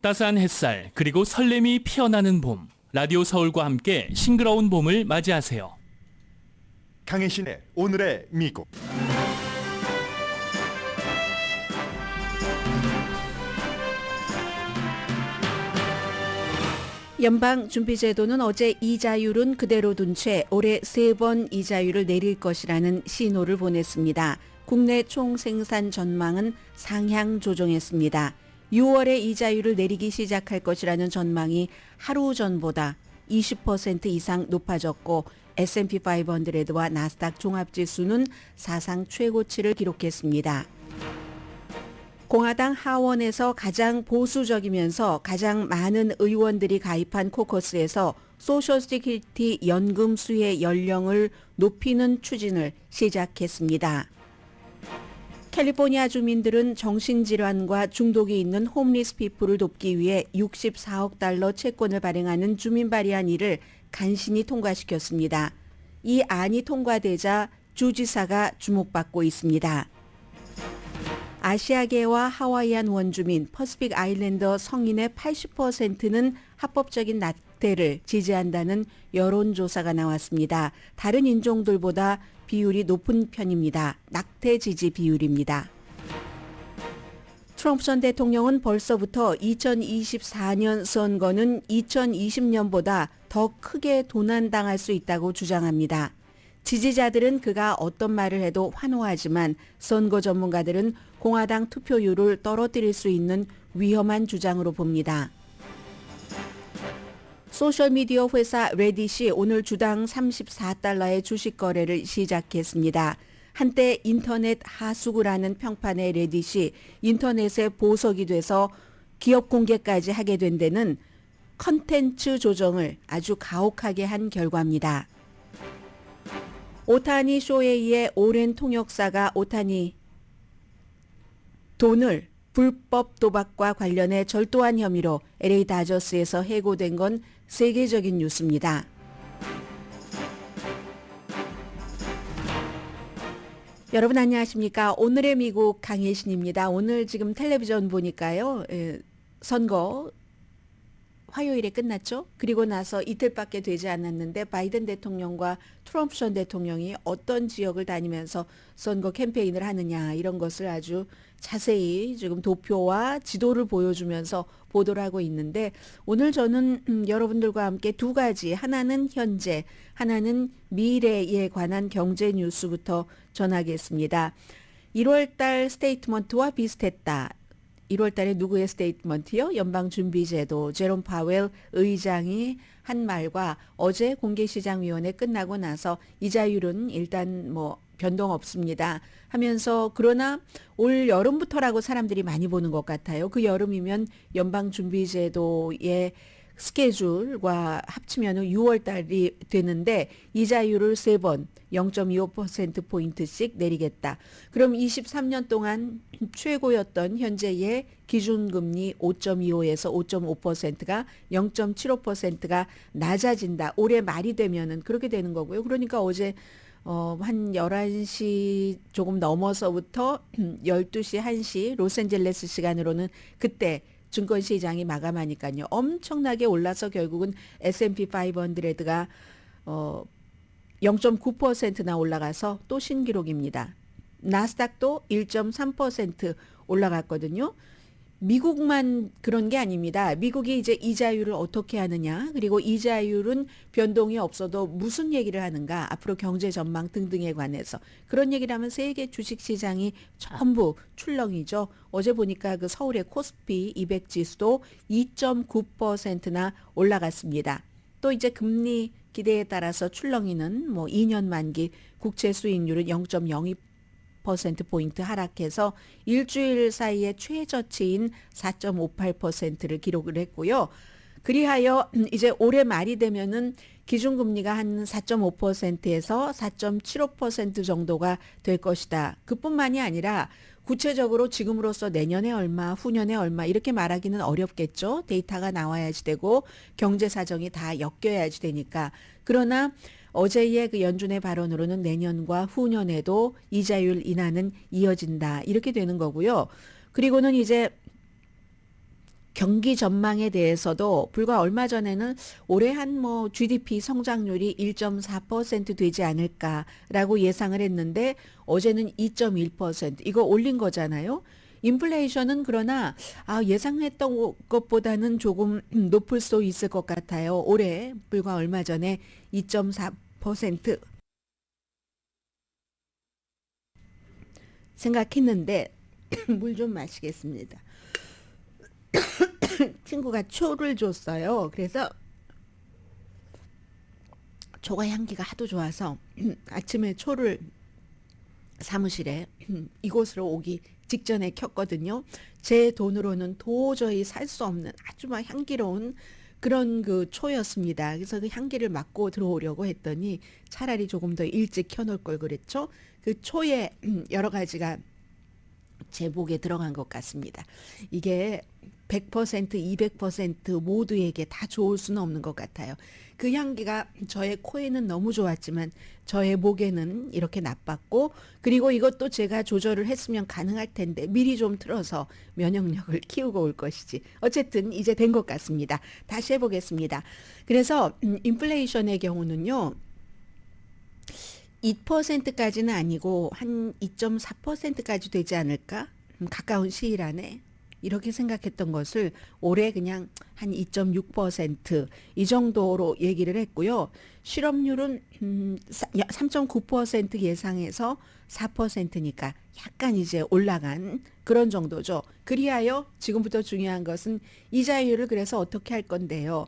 따스한 햇살 그리고 설렘이 피어나는 봄. 라디오 서울과 함께 싱그러운 봄을 맞이하세요. 강혜신의 오늘의 미국. 연방준비제도는 어제 이자율은 그대로 둔 채 올해 3번 이자율을 내릴 것이라는 신호를 보냈습니다. 국내 총생산 전망은 상향 조정했습니다. 6월에 이자율을 내리기 시작할 것이라는 전망이 하루 전보다 20% 이상 높아졌고 S&P 500와 나스닥 종합지수는 사상 최고치를 기록했습니다. 공화당 하원에서 가장 보수적이면서 가장 많은 의원들이 가입한 코커스에서 소셜 시큐리티 연금 수혜 연령을 높이는 추진을 시작했습니다. 캘리포니아 주민들은 정신질환과 중독이 있는 홈리스 피플을 돕기 위해 64억 달러 채권을 발행하는 주민 발의안을 간신히 통과시켰습니다. 이 안이 통과되자 주지사가 주목받고 있습니다. 아시아계와 하와이안 원주민, 퍼시픽 아일랜더 성인의 80%는 합법적인 낙태를 지지한다는 여론조사가 나왔습니다. 다른 인종들보다 비율이 높은 편입니다. 낙태 지지 비율입니다. 트럼프 전 대통령은 벌써부터 2024년 선거는 2020년보다 더 크게 도난당할 수 있다고 주장합니다. 지지자들은 그가 어떤 말을 해도 환호하지만 선거 전문가들은 공화당 투표율을 떨어뜨릴 수 있는 위험한 주장으로 봅니다. 소셜미디어 회사 레딧이 오늘 주당 34달러의 주식 거래를 시작했습니다. 한때 인터넷 하수구라는 평판의 레딧이 인터넷의 보석이 돼서 기업 공개까지 하게 된 데는 컨텐츠 조정을 아주 가혹하게 한 결과입니다. 오타니 쇼헤이의 오랜 통역사가 오타니 돈을 불법 도박과 관련해 절도한 혐의로 LA 다저스에서 해고된 건 세계적인 뉴스입니다. 여러분 안녕하십니까? 오늘의 미국 강혜신입니다. 오늘 지금 텔레비전 보니까요. 선거 화요일에 끝났죠. 그리고 나서 이틀밖에 되지 않았는데 바이든 대통령과 트럼프 전 대통령이 어떤 지역을 다니면서 선거 캠페인을 하느냐 이런 것을 아주 자세히 지금 도표와 지도를 보여주면서 보도를 하고 있는데 오늘 저는 여러분들과 함께 두 가지, 하나는 현재, 하나는 미래에 관한 경제 뉴스부터 전하겠습니다. 1월달 스테이트먼트와 비슷했다. 1월 달에 누구의 스테이트먼트요? 연방준비제도 제롬 파웰 의장이 한 말과 어제 공개시장위원회 끝나고 나서 이자율은 일단 변동 없습니다 하면서 그러나 올 여름부터라고 사람들이 많이 보는 것 같아요. 그 여름이면 연방준비제도의 스케줄과 합치면 6월 달이 되는데 이자율을 3번 0.25%포인트씩 내리겠다. 그럼 23년 동안 최고였던 현재의 기준금리 5.25에서 5.5%가 0.75%가 낮아진다. 올해 말이 되면은 그렇게 되는 거고요. 그러니까 어제 한 11시 조금 넘어서부터 12시, 1시 로스앤젤레스 시간으로는 그때 증권시장이 마감하니까요. 엄청나게 올라서 결국은 S&P 500가 0.9%나 올라가서 또 신기록입니다. 나스닥도 1.3% 올라갔거든요. 미국만 그런 게 아닙니다. 미국이 이제 이자율을 어떻게 하느냐, 그리고 이자율은 변동이 없어도 무슨 얘기를 하는가, 앞으로 경제 전망 등등에 관해서 그런 얘기를 하면 세계 주식시장이 전부 출렁이죠. 어제 보니까 그 서울의 코스피 200 지수도 2.9%나 올라갔습니다. 또 이제 금리 기대에 따라서 출렁이는 2년 만기 국채 수익률은 0.02%포인트 하락해서 일주일 사이에 최저치인 4.58%를 기록을 했고요. 그리하여 이제 올해 말이 되면은 기준금리가 한 4.5%에서 4.75% 정도가 될 것이다. 그뿐만이 아니라 구체적으로 지금으로서 내년에 얼마, 후년에 얼마 이렇게 말하기는 어렵겠죠. 데이터가 나와야지 되고 경제 사정이 다 엮여야지 되니까. 그러나 어제의 그 연준의 발언으로는 내년과 후년에도 이자율 인하는 이어진다. 이렇게 되는 거고요. 그리고는 이제 경기 전망에 대해서도 불과 얼마 전에는 올해 한 뭐 GDP 성장률이 1.4% 되지 않을까라고 예상을 했는데 어제는 2.1% 이거 올린 거잖아요. 인플레이션은 그러나 예상했던 것보다는 조금 높을 수 있을 것 같아요. 올해 불과 얼마 전에 2.4% 생각했는데 물 좀 마시겠습니다. 친구가 초를 줬어요. 그래서 초가 향기가 하도 좋아서 아침에 초를 사무실에 이곳으로 오기 직전에 켰거든요. 제 돈으로는 도저히 살 수 없는 아주 막 향기로운 그런 그 초였습니다. 그래서 그 향기를 맡고 들어오려고 했더니 차라리 조금 더 일찍 켜놓을 걸 그랬죠. 그 초에 여러 가지가 제 목에 들어간 것 같습니다. 이게 100%, 200% 모두에게 다 좋을 수는 없는 것 같아요. 그 향기가 저의 코에는 너무 좋았지만 저의 목에는 이렇게 나빴고 그리고 이것도 제가 조절을 했으면 가능할 텐데 미리 좀 틀어서 면역력을 키우고 올 것이지. 어쨌든 이제 된 것 같습니다. 다시 해보겠습니다. 그래서 인플레이션의 경우는요. 2%까지는 아니고 한 2.4%까지 되지 않을까? 가까운 시일 안에 이렇게 생각했던 것을 올해 그냥 한 2.6% 이 정도로 얘기를 했고요. 실업률은 3.9% 예상해서 4%니까 약간 이제 올라간 그런 정도죠. 그리하여 지금부터 중요한 것은 이자율을 그래서 어떻게 할 건데요.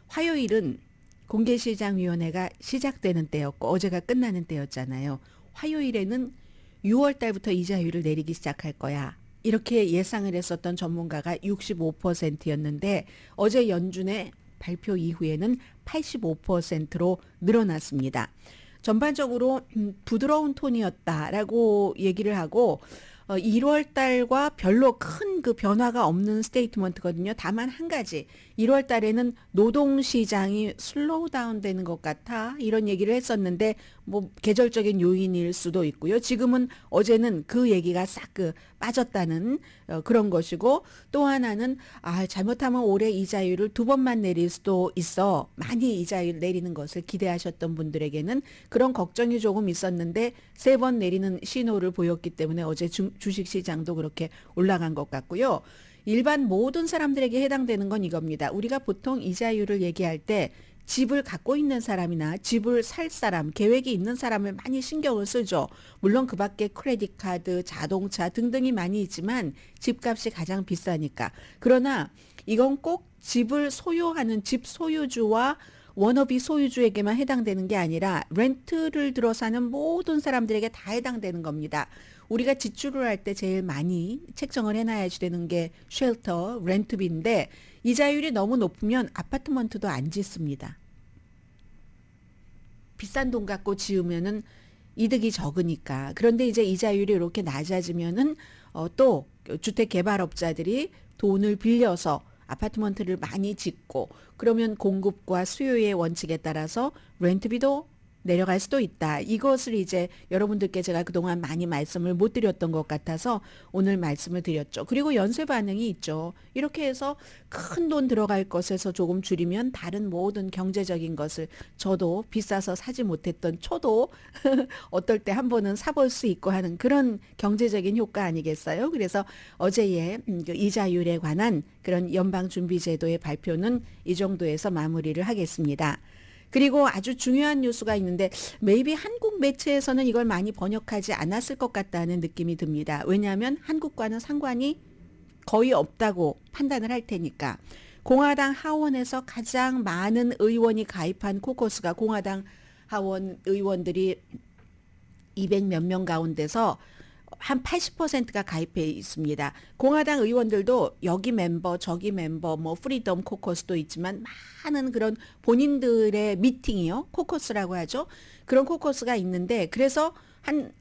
화요일은 공개시장위원회가 시작되는 때였고 어제가 끝나는 때였잖아요. 화요일에는 6월 달부터 이자율을 내리기 시작할 거야. 이렇게 예상을 했었던 전문가가 65%였는데 어제 연준의 발표 이후에는 85%로 늘어났습니다. 전반적으로 부드러운 톤이었다라고 얘기를 하고 1월 달과 별로 큰 그 변화가 없는 스테이트먼트거든요. 다만 한 가지 1월 달에는 노동시장이 슬로우 다운 되는 것 같아 이런 얘기를 했었는데 뭐 계절적인 요인일 수도 있고요. 지금은 어제는 그 얘기가 싹 그 빠졌다는 그런 것이고 또 하나는 잘못하면 올해 이자율을 2번만 내릴 수도 있어. 많이 이자율 내리는 것을 기대하셨던 분들에게는 그런 걱정이 조금 있었는데 3번 내리는 신호를 보였기 때문에 어제 주식시장도 그렇게 올라간 것 같고요. 일반 모든 사람들에게 해당되는 건 이겁니다. 우리가 보통 이자율을 얘기할 때 집을 갖고 있는 사람이나 집을 살 사람, 계획이 있는 사람을 많이 신경을 쓰죠. 물론 그 밖에 크레딧 카드, 자동차 등등이 많이 있지만 집값이 가장 비싸니까. 그러나 이건 꼭 집을 소유하는 집 소유주와 워너비 소유주에게만 해당되는 게 아니라 렌트를 들어 사는 모든 사람들에게 다 해당되는 겁니다. 우리가 지출을 할 때 제일 많이 책정을 해놔야지 되는 게 쉘터, 렌트비인데 이자율이 너무 높으면 아파트먼트도 안 짓습니다. 비싼 돈 갖고 지으면은 이득이 적으니까. 그런데 이제 이자율이 이렇게 낮아지면은 또 주택 개발업자들이 돈을 빌려서 아파트먼트를 많이 짓고 그러면 공급과 수요의 원칙에 따라서 렌트비도 내려갈 수도 있다. 이것을 이제 여러분들께 제가 그동안 많이 말씀을 못 드렸던 것 같아서 오늘 말씀을 드렸죠. 그리고 연쇄 반응이 있죠. 이렇게 해서 큰 돈 들어갈 것에서 조금 줄이면 다른 모든 경제적인 것을 저도 비싸서 사지 못했던 초도 어떨 때 한 번은 사볼 수 있고 하는 그런 경제적인 효과 아니겠어요? 그래서 어제의 그 이자율에 관한 그런 연방준비제도의 발표는 이 정도에서 마무리를 하겠습니다. 그리고 아주 중요한 뉴스가 있는데 maybe 한국 매체에서는 이걸 많이 번역하지 않았을 것 같다는 느낌이 듭니다. 왜냐하면 한국과는 상관이 거의 없다고 판단을 할 테니까. 공화당 하원에서 가장 많은 의원이 가입한 코커스가 공화당 하원 의원들이 200몇 명 가운데서 한 80%가 가입해 있습니다. 공화당 의원들도 여기 멤버, 저기 멤버, 뭐 프리덤 코커스도 있지만 많은 그런 본인들의 미팅이요. 코커스라고 하죠. 그런 코커스가 있는데 그래서 한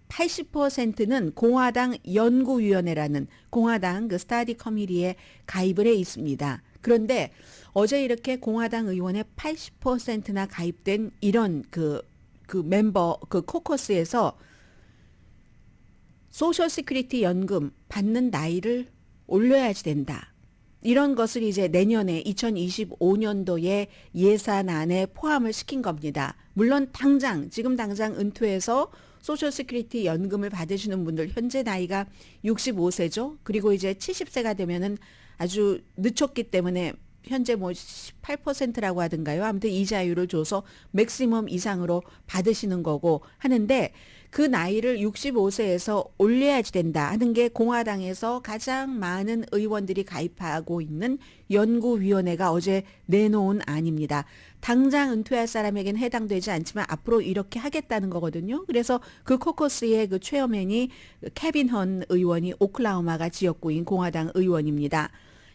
80%는 공화당 연구위원회라는 공화당 그 스타디 커미리에 가입을 해 있습니다. 그런데 어제 이렇게 공화당 의원의 80%나 가입된 이런 그 멤버, 그 코커스에서 소셜 시큐리티 연금 받는 나이를 올려야지 된다. 이런 것을 이제 내년에 2025년도에 예산안에 포함을 시킨 겁니다. 물론 지금 당장 은퇴해서 소셜 시큐리티 연금을 받으시는 분들 현재 나이가 65세죠. 그리고 이제 70세가 되면은 아주 늦췄기 때문에 현재 뭐 18%라고 하던가요. 아무튼 이자율을 줘서 맥시멈 이상으로 받으시는 거고 하는데 그 나이를 65세에서 올려야지 된다 하는 게 공화당에서 가장 많은 의원들이 가입하고 있는 연구위원회가 어제 내놓은 안입니다. 당장 은퇴할 사람에게는 해당되지 않지만 앞으로 이렇게 하겠다는 거거든요. 그래서 그 코커스의 그 체어맨이 케빈 헌 의원이 오클라호마가 지역구인 공화당 의원입니다.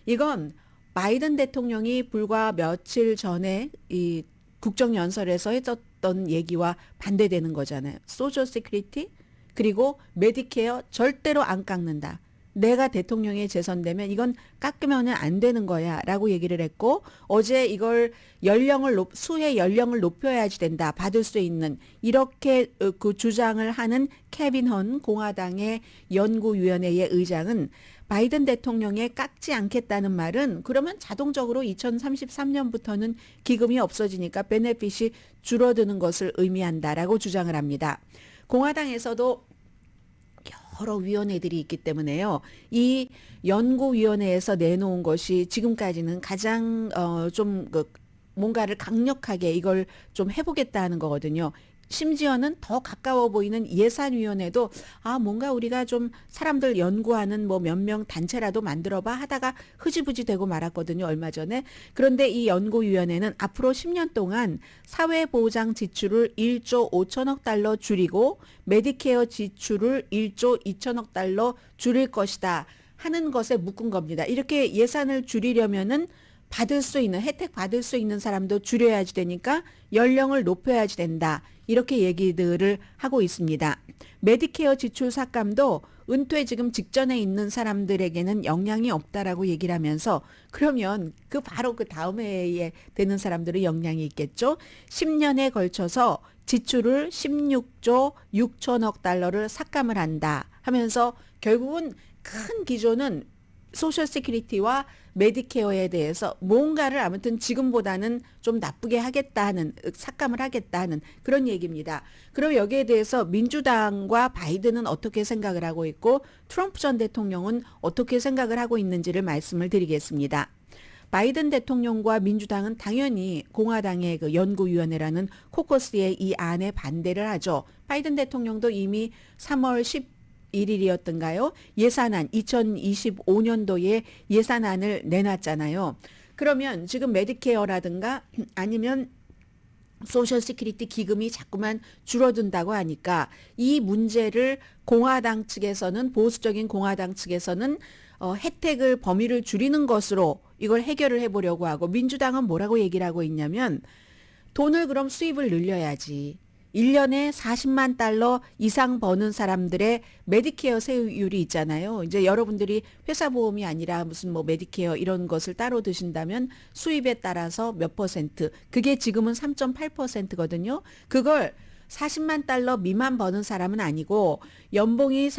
이건 바이든 대통령이 불과 며칠 전에 이 국정연설에서 했었던 얘기와 반대되는 거잖아요. 소셜 시큐리티 그리고 메디케어 절대로 안 깎는다. 내가 대통령에 재선되면 이건 깎으면 안 되는 거야 라고 얘기를 했고 어제 이걸 수혜 연령을 높여야지 된다. 받을 수 있는 이렇게 그 주장을 하는 케빈 헌 공화당의 연구위원회의 의장은 바이든 대통령의 깎지 않겠다는 말은 그러면 자동적으로 2033년부터는 기금이 없어지니까 베네핏이 줄어드는 것을 의미한다라고 주장을 합니다. 공화당에서도 여러 위원회들이 있기 때문에요. 이 연구위원회에서 내놓은 것이 지금까지는 가장 뭔가를 강력하게 이걸 좀 해보겠다는 거거든요. 심지어는 더 가까워 보이는 예산위원회도 뭔가 우리가 좀 사람들 연구하는 뭐 몇 명 단체라도 만들어봐 하다가 흐지부지 되고 말았거든요. 얼마 전에. 그런데 이 연구위원회는 앞으로 10년 동안 사회보장 지출을 1조 5천억 달러 줄이고 메디케어 지출을 1조 2천억 달러 줄일 것이다 하는 것에 묶은 겁니다. 이렇게 예산을 줄이려면은 혜택 받을 수 있는 사람도 줄여야지 되니까 연령을 높여야지 된다. 이렇게 얘기들을 하고 있습니다. 메디케어 지출 삭감도 은퇴 지금 직전에 있는 사람들에게는 영향이 없다라고 얘기를 하면서 그러면 바로 그 다음 해에 되는 사람들은 영향이 있겠죠. 10년에 걸쳐서 지출을 16조 6천억 달러를 삭감을 한다 하면서 결국은 큰 기조는 소셜 시큐리티와 메디케어에 대해서 뭔가를 아무튼 지금보다는 좀 나쁘게 하겠다는 삭감을 하겠다는 그런 얘기입니다. 그럼 여기에 대해서 민주당과 바이든은 어떻게 생각을 하고 있고 트럼프 전 대통령은 어떻게 생각을 하고 있는지를 말씀을 드리겠습니다. 바이든 대통령과 민주당은 당연히 공화당의 그 연구위원회라는 코커스의 이 안에 반대를 하죠. 바이든 대통령도 이미 3월 11일이었던가요? 예산안 2025년도에 예산안을 내놨잖아요. 그러면 지금 메디케어라든가 아니면 소셜 시큐리티 기금이 자꾸만 줄어든다고 하니까 이 문제를 공화당 측에서는 보수적인 공화당 측에서는 혜택을 범위를 줄이는 것으로 이걸 해결을 해보려고 하고 민주당은 뭐라고 얘기를 하고 있냐면 돈을 그럼 수입을 늘려야지. 1년에 40만 달러 이상 버는 사람들의 메디케어 세율이 있잖아요. 이제 여러분들이 회사 보험이 아니라 무슨 뭐 메디케어 이런 것을 따로 드신다면 수입에 따라서 몇 퍼센트, 그게 지금은 3.8%거든요. 그걸 40만 달러 미만 버는 사람은 아니고 연봉이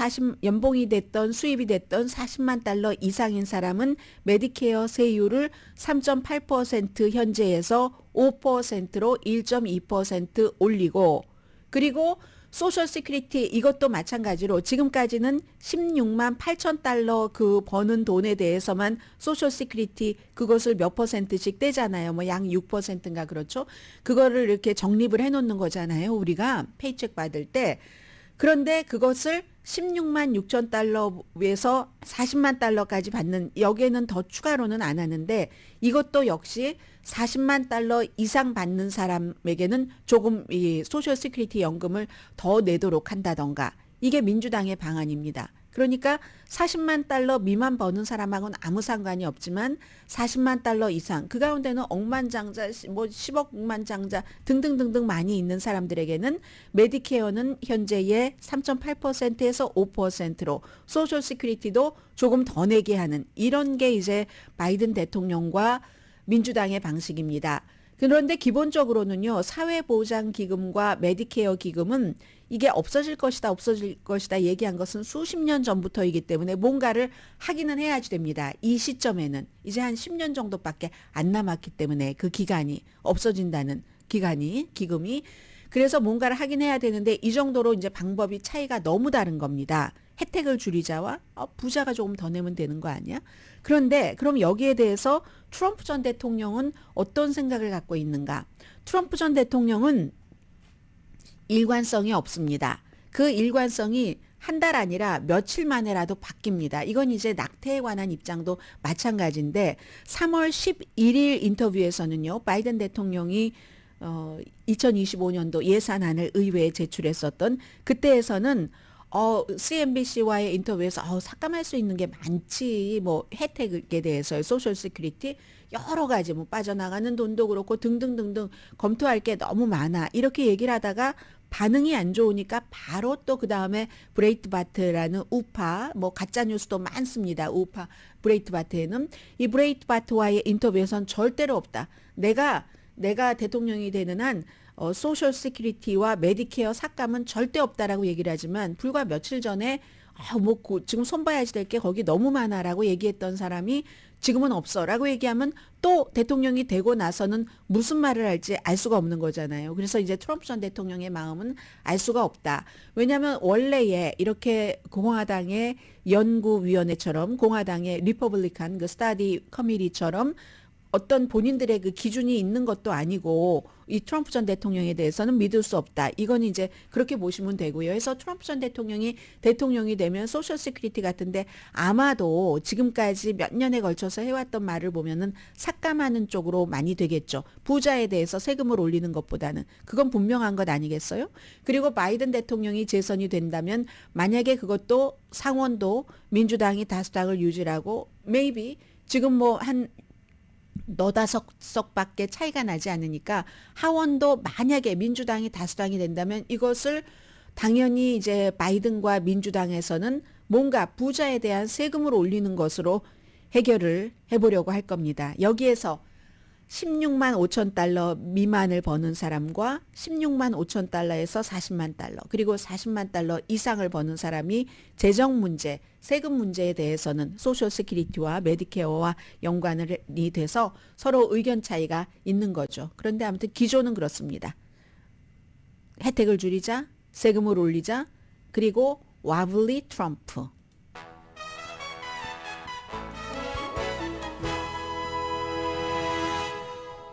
됐던 수입이 됐던 40만 달러 이상인 사람은 메디케어 세율을 3.8% 현재에서 5%로 1.2% 올리고 그리고 소셜 시큐리티 이것도 마찬가지로 지금까지는 16만 8천 달러 그 버는 돈에 대해서만 소셜 시큐리티 그것을 몇 퍼센트씩 떼잖아요. 뭐 양 6%인가 그렇죠. 그거를 이렇게 적립을 해놓는 거잖아요. 우리가 페이책 받을 때. 그런데 그것을 16만 6천 달러에서 40만 달러까지 받는 여기에는 더 추가로는 안 하는데 이것도 역시 40만 달러 이상 받는 사람에게는 조금 이 소셜 시큐리티 연금을 더 내도록 한다던가 이게 민주당의 방안입니다. 그러니까 40만 달러 미만 버는 사람하고는 아무 상관이 없지만 40만 달러 이상 그 가운데는 억만장자 뭐 10억만장자 등등등등 많이 있는 사람들에게는 메디케어는 현재의 3.8%에서 5%로 소셜 시큐리티도 조금 더 내게 하는 이런 게 이제 바이든 대통령과 민주당의 방식입니다. 그런데 기본적으로는요, 사회보장기금과 메디케어 기금은 이게 없어질 것이다 얘기한 것은 수십 년 전부터이기 때문에 뭔가를 하기는 해야지 됩니다. 이 시점에는 이제 한 10년 정도밖에 안 남았기 때문에 그 기간이 없어진다는 기금이. 그래서 뭔가를 하긴 해야 되는데 이 정도로 이제 방법이 차이가 너무 다른 겁니다. 혜택을 줄이자와 부자가 조금 더 내면 되는 거 아니야? 그런데 그럼 여기에 대해서 트럼프 전 대통령은 어떤 생각을 갖고 있는가? 트럼프 전 대통령은 일관성이 없습니다. 그 일관성이 한 달 아니라 며칠 만에라도 바뀝니다. 이건 이제 낙태에 관한 입장도 마찬가지인데 3월 11일 인터뷰에서는요. 바이든 대통령이 2025년도 예산안을 의회에 제출했었던 그때에서는 CNBC와의 인터뷰에서 삭감할 수 있는 게 많지. 뭐 혜택에 대해서 소셜 시큐리티 여러 가지 뭐 빠져나가는 돈도 그렇고 등등등등 검토할 게 너무 많아. 이렇게 얘기를 하다가 반응이 안 좋으니까 바로 또 그다음에 브레이트바트라는 우파 뭐 가짜 뉴스도 많습니다. 우파 브레이트바트에는 이 브레이트바트와의 인터뷰에선 절대로 없다. 내가 대통령이 되는 한 소셜 시큐리티와 메디케어 삭감은 절대 없다라고 얘기를 하지만 불과 며칠 전에 지금 손봐야지 될 게 거기 너무 많아라고 얘기했던 사람이 지금은 없어라고 얘기하면 또 대통령이 되고 나서는 무슨 말을 할지 알 수가 없는 거잖아요. 그래서 이제 트럼프 전 대통령의 마음은 알 수가 없다. 왜냐하면 원래에 이렇게 공화당의 연구위원회처럼 공화당의 리퍼블리칸 그 스타디 커미티처럼 어떤 본인들의 그 기준이 있는 것도 아니고 이 트럼프 전 대통령에 대해서는 믿을 수 없다. 이건 이제 그렇게 보시면 되고요. 그래서 트럼프 전 대통령이 되면 소셜 시큐리티 같은데 아마도 지금까지 몇 년에 걸쳐서 해왔던 말을 보면은 삭감하는 쪽으로 많이 되겠죠. 부자에 대해서 세금을 올리는 것보다는 그건 분명한 것 아니겠어요? 그리고 바이든 대통령이 재선이 된다면 만약에 그것도 상원도 민주당이 다수당을 유지하고 maybe 지금 뭐한 너다섯 석밖에 차이가 나지 않으니까 하원도 만약에 민주당이 다수당이 된다면 이것을 당연히 이제 바이든과 민주당에서는 뭔가 부자에 대한 세금을 올리는 것으로 해결을 해보려고 할 겁니다. 여기에서 16만 5천 달러 미만을 버는 사람과 16만 5천 달러에서 40만 달러 그리고 40만 달러 이상을 버는 사람이 재정 문제, 세금 문제에 대해서는 소셜 시큐리티와 메디케어와 연관이 돼서 서로 의견 차이가 있는 거죠. 그런데 아무튼 기조는 그렇습니다. 혜택을 줄이자, 세금을 올리자, 그리고 와블리 트럼프.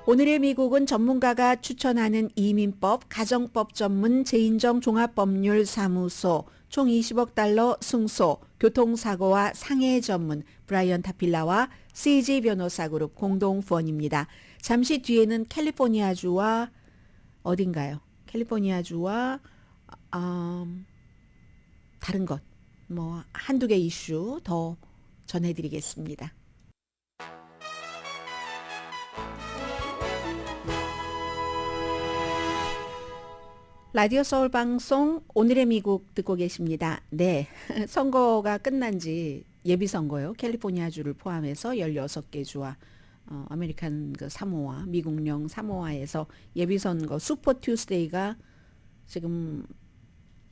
오늘의 미국은 전문가가 추천하는 이민법, 가정법 전문 재인정 종합법률사무소, 총 20억 달러 승소, 교통사고와 상해 전문 브라이언 타필라와 CG 변호사 그룹 공동 후원입니다. 잠시 뒤에는 캘리포니아주와 어딘가요? 캘리포니아주와 다른 것, 뭐 한두 개 이슈 더 전해드리겠습니다. 라디오 서울 방송 오늘의 미국 듣고 계십니다. 네, 선거가 끝난 지 예비선거요. 캘리포니아주를 포함해서 16개 주와 아메리칸 그 사모아, 미국령 사모아에서 예비선거 슈퍼 투스데이가 지금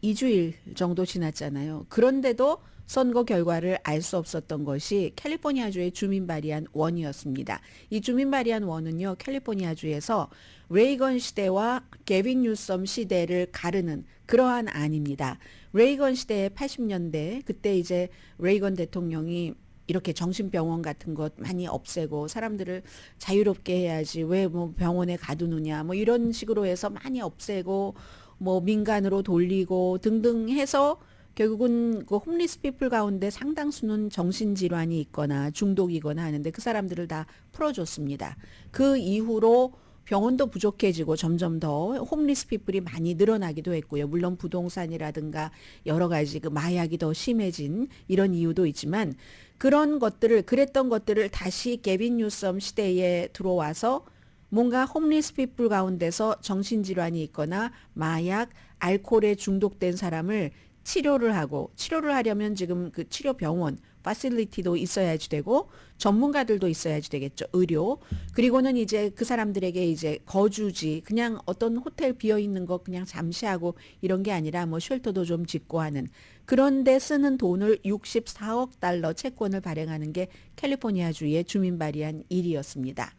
2주일 정도 지났잖아요. 그런데도 선거 결과를 알 수 없었던 것이 캘리포니아주의 주민 발의안 1이었습니다. 이 주민 발의안 1은요. 캘리포니아주에서 레이건 시대와 게빈 뉴섬 시대를 가르는 그러한 안입니다. 레이건 시대의 80년대 그때 이제 레이건 대통령이 이렇게 정신병원 같은 것 많이 없애고 사람들을 자유롭게 해야지 왜 뭐 병원에 가두느냐 뭐 이런 식으로 해서 많이 없애고 뭐 민간으로 돌리고 등등 해서 결국은 그 홈리스 피플 가운데 상당수는 정신질환이 있거나 중독이거나 하는데 그 사람들을 다 풀어줬습니다. 그 이후로 병원도 부족해지고 점점 더 홈리스 피플이 많이 늘어나기도 했고요. 물론 부동산이라든가 여러 가지 그 마약이 더 심해진 이런 이유도 있지만 그랬던 것들을 다시 게빈 뉴섬 시대에 들어와서 뭔가 홈리스 피플 가운데서 정신질환이 있거나 마약, 알코올에 중독된 사람을 치료를 하고 치료를 하려면 지금 그 치료 병원 파실리티도 있어야지 되고 전문가들도 있어야지 되겠죠. 의료. 그리고는 이제 그 사람들에게 이제 거주지 그냥 어떤 호텔 비어 있는 거 그냥 잠시 하고 이런 게 아니라 뭐 쉘터도 좀 짓고 하는 그런데 쓰는 돈을 64억 달러 채권을 발행하는 게 캘리포니아주의 주민 발의한 일이었습니다.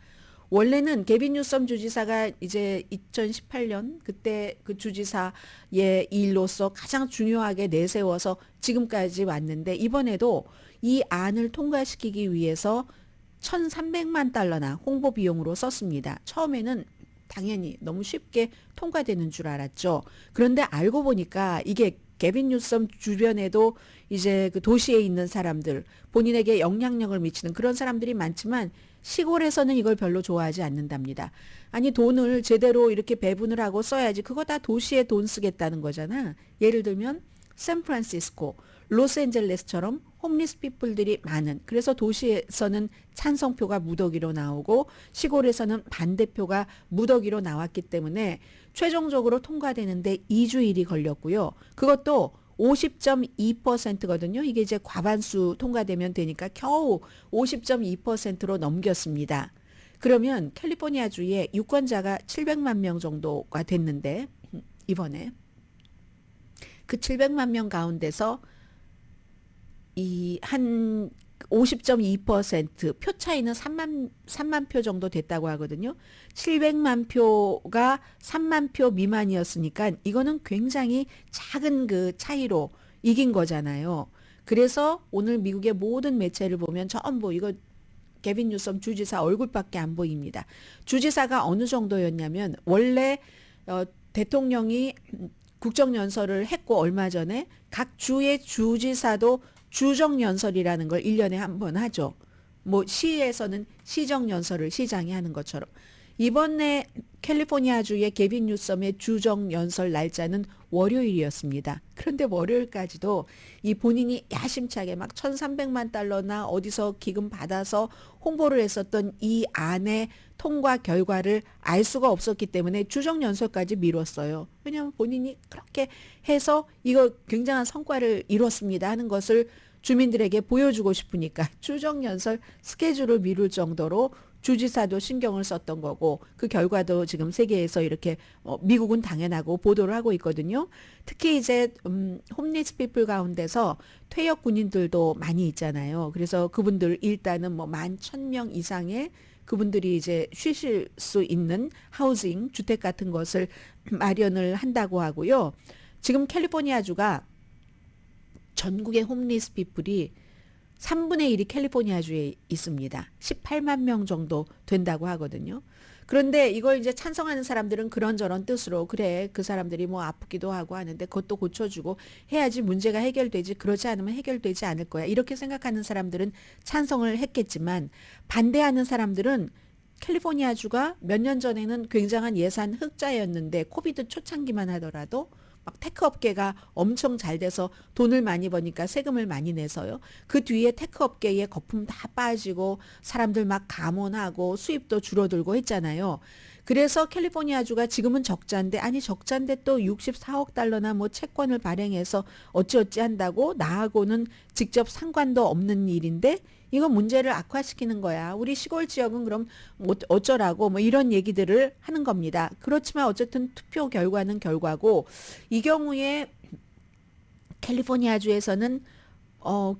원래는 게빈 뉴섬 주지사가 이제 2018년 그때 그 주지사의 일로서 가장 중요하게 내세워서 지금까지 왔는데 이번에도 이 안을 통과시키기 위해서 1,300만 달러나 홍보 비용으로 썼습니다. 처음에는 당연히 너무 쉽게 통과되는 줄 알았죠. 그런데 알고 보니까 이게 게빈 뉴섬 주변에도 이제 그 도시에 있는 사람들, 본인에게 영향력을 미치는 그런 사람들이 많지만 시골에서는 이걸 별로 좋아하지 않는답니다. 아니 돈을 제대로 이렇게 배분을 하고 써야지 그거 다 도시에 돈 쓰겠다는 거잖아. 예를 들면 샌프란시스코, 로스앤젤레스처럼 홈리스 피플들이 많은 그래서 도시에서는 찬성표가 무더기로 나오고 시골에서는 반대표가 무더기로 나왔기 때문에 최종적으로 통과되는데 2주일이 걸렸고요. 그것도 50.2%거든요. 이게 이제 과반수 통과되면 되니까 겨우 50.2%로 넘겼습니다. 그러면 캘리포니아주에 유권자가 700만 명 정도가 됐는데 이번에 그 700만 명 가운데서 이 한 50.2%표 차이는 3만 표 정도 됐다고 하거든요. 700만 표가 3만 표 미만이었으니까 이거는 굉장히 작은 그 차이로 이긴 거잖아요. 그래서 오늘 미국의 모든 매체를 보면 전부 이거 게빈 뉴섬 주지사 얼굴밖에 안 보입니다. 주지사가 어느 정도였냐면 원래 대통령이 국정연설을 했고 얼마 전에 각 주의 주지사도 주정연설이라는 걸 1년에 한 번 하죠. 뭐 시에서는 시정연설을 시장이 하는 것처럼. 이번에 캘리포니아주의 게빈 뉴섬의 주정연설 날짜는 월요일이었습니다. 그런데 월요일까지도 이 본인이 야심차게 막 1,300만 달러나 어디서 기금 받아서 홍보를 했었던 이 안의 통과 결과를 알 수가 없었기 때문에 주정연설까지 미뤘어요. 왜냐하면 본인이 그렇게 해서 이거 굉장한 성과를 이뤘습니다 하는 것을 주민들에게 보여주고 싶으니까 주정연설 스케줄을 미룰 정도로 주지사도 신경을 썼던 거고 그 결과도 지금 세계에서 이렇게 미국은 당연하고 보도를 하고 있거든요. 특히 이제 홈리스 피플 가운데서 퇴역 군인들도 많이 있잖아요. 그래서 그분들 일단은 뭐 11,000명 이상의 그분들이 이제 쉬실 수 있는 하우징 주택 같은 것을 마련을 한다고 하고요. 지금 캘리포니아주가 전국의 홈리스 피플이 3분의 1이 캘리포니아주에 있습니다. 18만 명 정도 된다고 하거든요. 그런데 이걸 이제 찬성하는 사람들은 그런저런 뜻으로 그래 그 사람들이 뭐 아프기도 하고 하는데 그것도 고쳐주고 해야지 문제가 해결되지 그렇지 않으면 해결되지 않을 거야. 이렇게 생각하는 사람들은 찬성을 했겠지만 반대하는 사람들은 캘리포니아주가 몇 년 전에는 굉장한 예산 흑자였는데 코비드 초창기만 하더라도 막 테크 업계가 엄청 잘 돼서 돈을 많이 버니까 세금을 많이 내서요. 그 뒤에 테크 업계의 거품 다 빠지고 사람들 막 감원하고 수입도 줄어들고 했잖아요. 그래서 캘리포니아주가 지금은 적자인데 아니 적자인데 또 64억 달러나 뭐 채권을 발행해서 어찌어찌 한다고 나하고는 직접 상관도 없는 일인데 이거 문제를 악화시키는 거야. 우리 시골 지역은 그럼 어쩌라고 뭐 이런 얘기들을 하는 겁니다. 그렇지만 어쨌든 투표 결과는 결과고 이 경우에 캘리포니아주에서는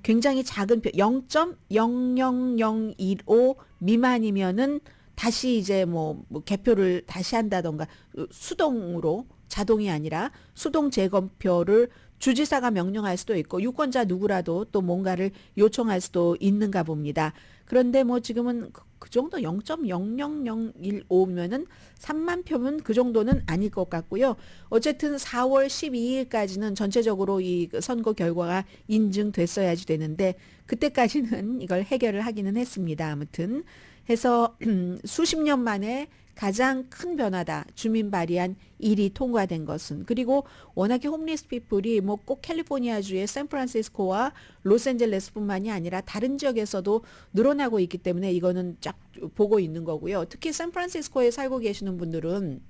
굉장히 작은 표 0.00015 미만이면은 다시 이제 뭐 개표를 다시 한다던가 수동으로 자동이 아니라 수동 재검표를 주지사가 명령할 수도 있고 유권자 누구라도 또 뭔가를 요청할 수도 있는가 봅니다. 그런데 뭐 지금은 그 정도 0.00015면은 3만 표면 그 정도는 아닐 것 같고요. 어쨌든 4월 12일까지는 전체적으로 이 선거 결과가 인증됐어야지 되는데 그때까지는 이걸 해결을 하기는 했습니다. 아무튼 해서 수십 년 만에 가장 큰 변화다. 주민 발의한 일이 통과된 것은. 그리고 워낙에 홈리스 피플이 뭐 꼭 캘리포니아주의 샌프란시스코와 로스앤젤레스뿐만이 아니라 다른 지역에서도 늘어나고 있기 때문에 이거는 쫙 보고 있는 거고요. 특히 샌프란시스코에 살고 계시는 분들은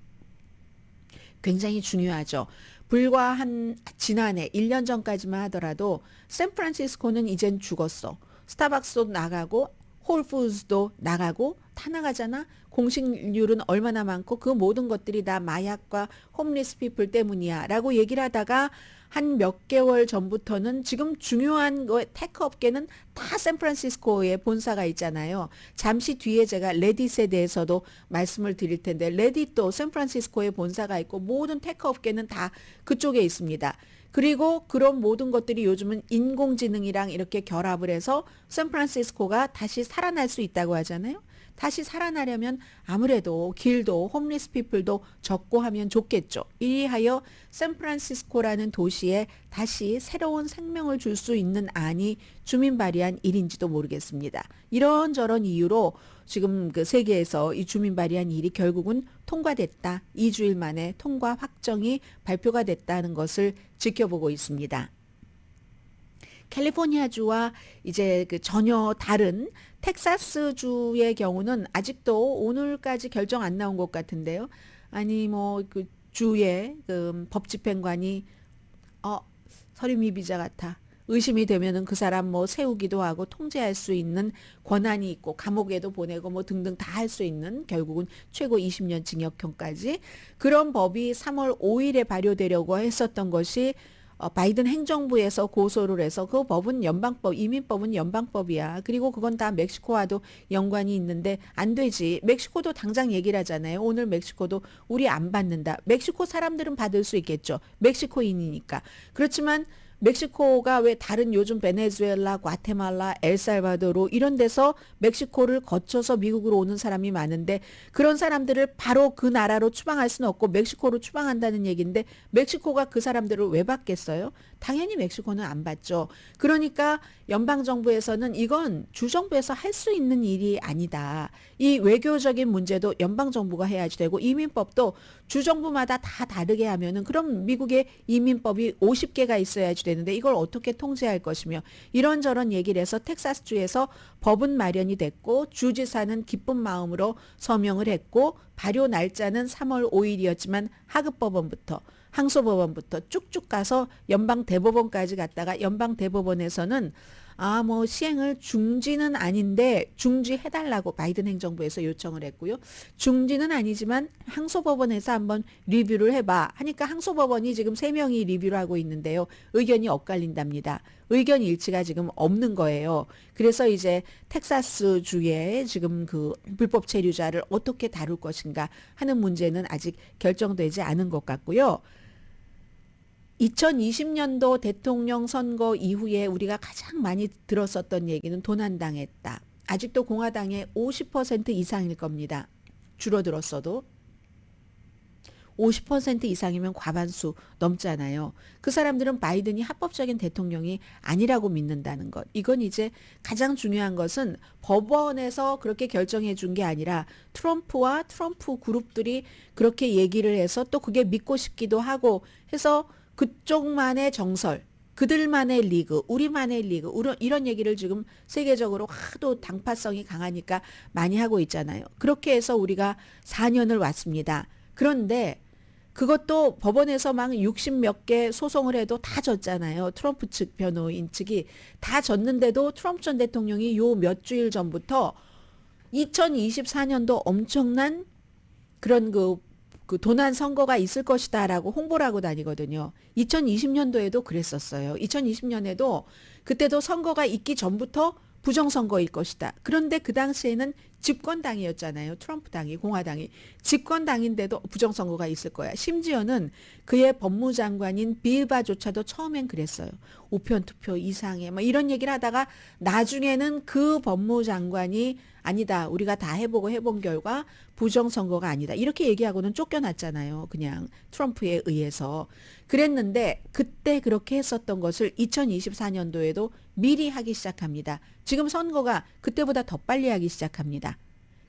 굉장히 중요하죠. 불과 한 지난해 1년 전까지만 하더라도 샌프란시스코는 이젠 죽었어. 스타벅스도 나가고 홀푸드도 나가고 다 나가잖아. 공식률은 얼마나 많고 그 모든 것들이 다 마약과 홈리스 피플 때문이야 라고 얘기를 하다가 한 몇 개월 전부터는 지금 중요한 거 테크 업계는 다 샌프란시스코에 본사가 있잖아요. 잠시 뒤에 제가 레딧에 대해서도 말씀을 드릴 텐데 레딧도 샌프란시스코에 본사가 있고 모든 테크 업계는 다 그쪽에 있습니다. 그리고 그런 모든 것들이 요즘은 인공지능이랑 이렇게 결합을 해서 샌프란시스코가 다시 살아날 수 있다고 하잖아요. 다시 살아나려면 아무래도 길도 홈리스 피플도 적고 하면 좋겠죠. 이리하여 샌프란시스코라는 도시에 다시 새로운 생명을 줄 수 있는 안이 주민 발의안 일인지도 모르겠습니다. 이런저런 이유로 지금 그 세계에서 이 주민 발의안 일이 결국은 통과됐다. 2주일 만에 통과 확정이 발표가 됐다는 것을 지켜보고 있습니다. 캘리포니아주와 이제 그 전혀 다른 텍사스주의 경우는 아직도 오늘까지 결정 안 나온 것 같은데요. 아니 뭐 그 주의 그 법집행관이 서류 미비자 같아. 의심이 되면은 그 사람 뭐 세우기도 하고 통제할 수 있는 권한이 있고 감옥에도 보내고 뭐 등등 다 할 수 있는 결국은 최고 20년 징역형까지 그런 법이 3월 5일에 발효되려고 했었던 것이 바이든 행정부에서 고소를 해서 그 법은 연방법, 이민법은 연방법이야. 그리고 그건 다 멕시코와도 연관이 있는데 안 되지. 멕시코도 당장 얘기를 하잖아요. 오늘 멕시코도 우리 안 받는다. 멕시코 사람들은 받을 수 있겠죠. 멕시코인이니까. 그렇지만 멕시코가 왜 다른 요즘 베네수엘라, 과테말라, 엘살바도르 이런 데서 멕시코를 거쳐서 미국으로 오는 사람이 많은데 그런 사람들을 바로 그 나라로 추방할 수는 없고 멕시코로 추방한다는 얘기인데 멕시코가 그 사람들을 왜 받겠어요? 당연히 멕시코는 안 받죠. 그러니까 연방정부에서는 이건 주정부에서 할 수 있는 일이 아니다. 이 외교적인 문제도 연방정부가 해야지 되고 이민법도 주정부마다 다 다르게 하면은 그럼 미국의 이민법이 50개가 있어야지 되는데 이걸 어떻게 통제할 것이며 이런저런 얘기를 해서 텍사스주에서 법은 마련이 됐고 주지사는 기쁜 마음으로 서명을 했고 발효 날짜는 3월 5일이었지만 하급법원부터 항소법원부터 쭉쭉 가서 연방대법원까지 갔다가 연방대법원에서는 뭐 시행을 중지는 아닌데 중지해달라고 바이든 행정부에서 요청을 했고요. 중지는 아니지만 항소법원에서 한번 리뷰를 해봐 하니까 항소법원이 지금 3명이 리뷰를 하고 있는데요. 의견이 엇갈린답니다. 의견 일치가 지금 없는 거예요. 그래서 이제 텍사스주의 지금 그 불법 체류자를 어떻게 다룰 것인가 하는 문제는 아직 결정되지 않은 것 같고요. 2020년도 대통령 선거 이후에 우리가 가장 많이 들었었던 얘기는 도난당했다. 아직도 공화당의 50% 이상일 겁니다. 줄어들었어도. 50% 이상이면 과반수 넘잖아요. 그 사람들은 바이든이 합법적인 대통령이 아니라고 믿는다는 것. 이건 이제 가장 중요한 것은 법원에서 그렇게 결정해 준 게 아니라 트럼프와 트럼프 그룹들이 그렇게 얘기를 해서 또 그게 믿고 싶기도 하고 해서 그쪽만의 정설, 그들만의 리그, 우리만의 리그 이런 얘기를 지금 세계적으로 하도 당파성이 강하니까 많이 하고 있잖아요. 그렇게 해서 우리가 4년을 왔습니다. 그런데 그것도 법원에서 막 60몇 개 소송을 해도 다 졌잖아요. 트럼프 측 변호인 측이 다 졌는데도 트럼프 전 대통령이 요 몇 주일 전부터 2024년도 엄청난 그런 그 도난 선거가 있을 것이다라고 홍보를 하고 다니거든요. 2020년도에도 그랬었어요. 2020년에도 그때도 선거가 있기 전부터 부정선거일 것이다. 그런데 그 당시에는 집권당이었잖아요. 트럼프 당이, 공화당이. 집권당인데도 부정선거가 있을 거야. 심지어는 그의 법무장관인 빌바조차도 처음엔 그랬어요. 우편투표 이상해. 뭐 이런 얘기를 하다가 나중에는 그 법무장관이 아니다. 우리가 다 해본 결과 부정선거가 아니다. 이렇게 얘기하고는 쫓겨났잖아요. 그냥 트럼프에 의해서. 그랬는데 그때 그렇게 했었던 것을 2024년도에도 미리 하기 시작합니다. 지금 선거가 그때보다 더 빨리 하기 시작합니다.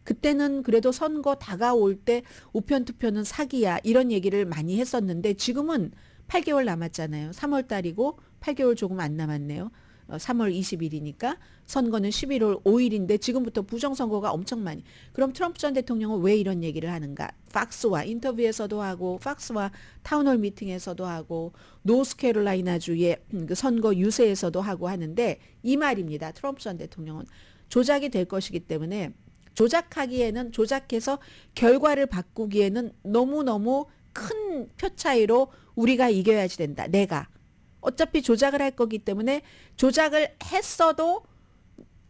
그때는 그래도 선거 다가올 때 우편투표는 사기야 이런 얘기를 많이 했었는데 지금은 8개월 남았잖아요. 3월 달이고 8개월 조금 안 남았네요. 3월 20일이니까 선거는 11월 5일인데 지금부터 부정선거가 엄청 많이. 그럼 트럼프 전 대통령은 왜 이런 얘기를 하는가? 팍스와 인터뷰에서도 하고 팍스와 타운홀 미팅에서도 하고 노스캐롤라이나주의 그 선거 유세에서도 하고 하는데 이 말입니다. 트럼프 전 대통령은 조작이 될 것이기 때문에 조작하기에는 조작해서 결과를 바꾸기에는 너무너무 큰 표 차이로 우리가 이겨야지 된다. 내가. 어차피 조작을 할 거기 때문에 조작을 했어도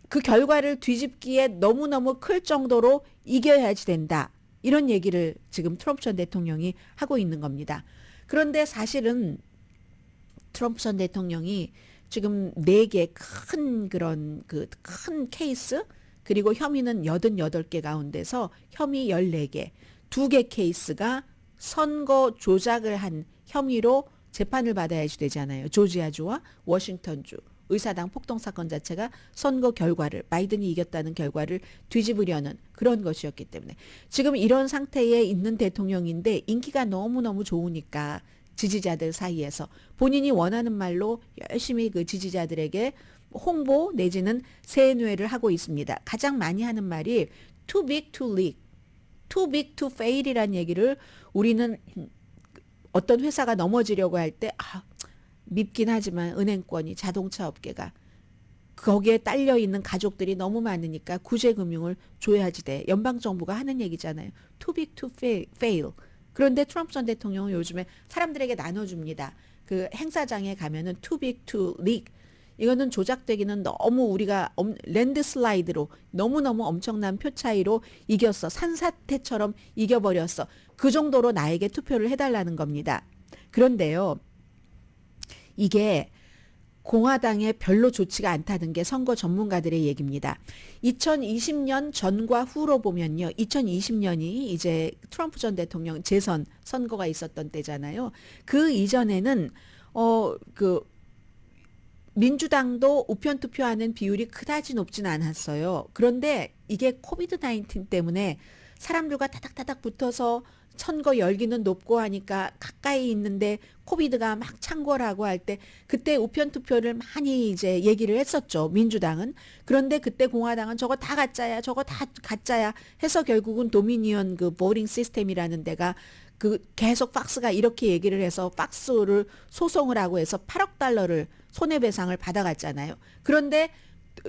그 결과를 뒤집기에 너무너무 클 정도로 이겨야지 된다. 이런 얘기를 지금 트럼프 전 대통령이 하고 있는 겁니다. 그런데 사실은 트럼프 전 대통령이 지금 4개 큰 그런 그 큰 케이스 그리고 혐의는 88개 가운데서 혐의 14개, 2개 케이스가 선거 조작을 한 혐의로 재판을 받아야지 되잖아요. 조지아주와 워싱턴주 의사당 폭동 사건 자체가 선거 결과를 바이든이 이겼다는 결과를 뒤집으려는 그런 것이었기 때문에 지금 이런 상태에 있는 대통령인데 인기가 너무너무 좋으니까 지지자들 사이에서 본인이 원하는 말로 열심히 그 지지자들에게 홍보 내지는 세뇌를 하고 있습니다. 가장 많이 하는 말이 too big to leak, too big to fail이라는 얘기를 우리는 어떤 회사가 넘어지려고 할 때 밉긴 하지만 은행권이 자동차 업계가 거기에 딸려 있는 가족들이 너무 많으니까 구제금융을 줘야지 돼. 연방정부가 하는 얘기잖아요. too big to fail. 그런데 트럼프 전 대통령은 요즘에 사람들에게 나눠줍니다. 그 행사장에 가면은 too big to leak. 이거는 조작되기는 너무 우리가 랜드슬라이드로 너무너무 엄청난 표 차이로 이겼어. 산사태처럼 이겨버렸어. 그 정도로 나에게 투표를 해달라는 겁니다. 그런데요. 이게 공화당에 별로 좋지가 않다는 게 선거 전문가들의 얘기입니다. 2020년 전과 후로 보면요. 2020년이 이제 트럼프 전 대통령 재선 선거가 있었던 때잖아요. 그 이전에는 민주당도 우편 투표하는 비율이 그다지 높진 않았어요. 그런데 이게 코비드 19 때문에 사람들과 타닥타닥 붙어서 선거 열기는 높고 하니까 가까이 있는데 코비드가 막 창궐하고 할 때 그때 우편 투표를 많이 이제 얘기를 했었죠. 민주당은. 그런데 그때 공화당은 저거 다 가짜야. 저거 다 가짜야. 해서 결국은 도미니언 그 보링 시스템이라는 데가 그 계속 팍스가 이렇게 얘기를 해서 팍스를 소송을 하고 해서 8억 달러를 손해배상을 받아갔잖아요. 그런데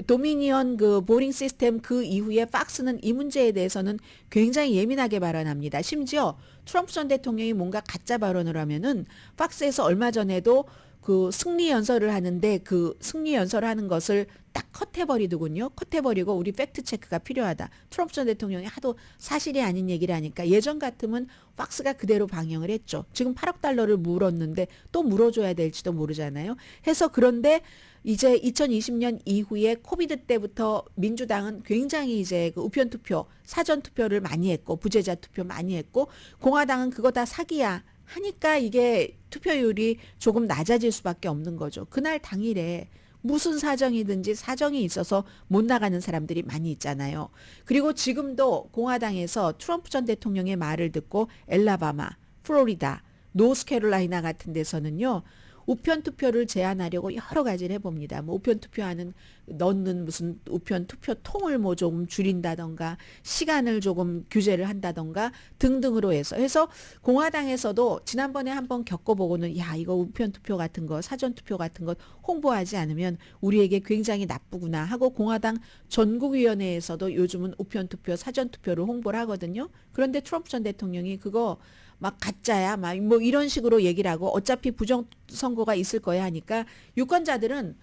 도미니언 그 보링 시스템 그 이후에 팍스는 이 문제에 대해서는 굉장히 예민하게 발언합니다. 심지어 트럼프 전 대통령이 뭔가 가짜 발언을 하면은 팍스에서 얼마 전에도 그 승리 연설을 하는데 그 승리 연설을 하는 것을 딱 컷해버리더군요. 컷해버리고 우리 팩트 체크가 필요하다. 트럼프 전 대통령이 하도 사실이 아닌 얘기를 하니까 예전 같으면 팍스가 그대로 방영을 했죠. 지금 8억 달러를 물었는데 또 물어줘야 될지도 모르잖아요. 해서 그런데 이제 2020년 이후에 코비드 때부터 민주당은 굉장히 이제 그 우편 투표, 사전 투표를 많이 했고 부재자 투표 많이 했고 공화당은 그거 다 사기야 하니까 이게 투표율이 조금 낮아질 수밖에 없는 거죠. 그날 당일에 무슨 사정이든지 사정이 있어서 못 나가는 사람들이 많이 있잖아요. 그리고 지금도 공화당에서 트럼프 전 대통령의 말을 듣고 엘라바마, 플로리다, 노스캐롤라이나 같은 데서는요. 우편 투표를 제한하려고 여러 가지를 해봅니다. 뭐 우편 투표하는 넣는 무슨 우편 투표 통을 뭐 조금 줄인다던가 시간을 조금 규제를 한다던가 등등으로 해서 공화당에서도 지난번에 한번 겪어보고는 야 이거 우편 투표 같은 거 사전 투표 같은 것 홍보하지 않으면 우리에게 굉장히 나쁘구나 하고 공화당 전국위원회에서도 요즘은 우편 투표 사전 투표를 홍보를 하거든요. 그런데 트럼프 전 대통령이 그거 막 가짜야 막 뭐 이런 식으로 얘기를 하고 어차피 부정 선거가 있을 거야 하니까 유권자들은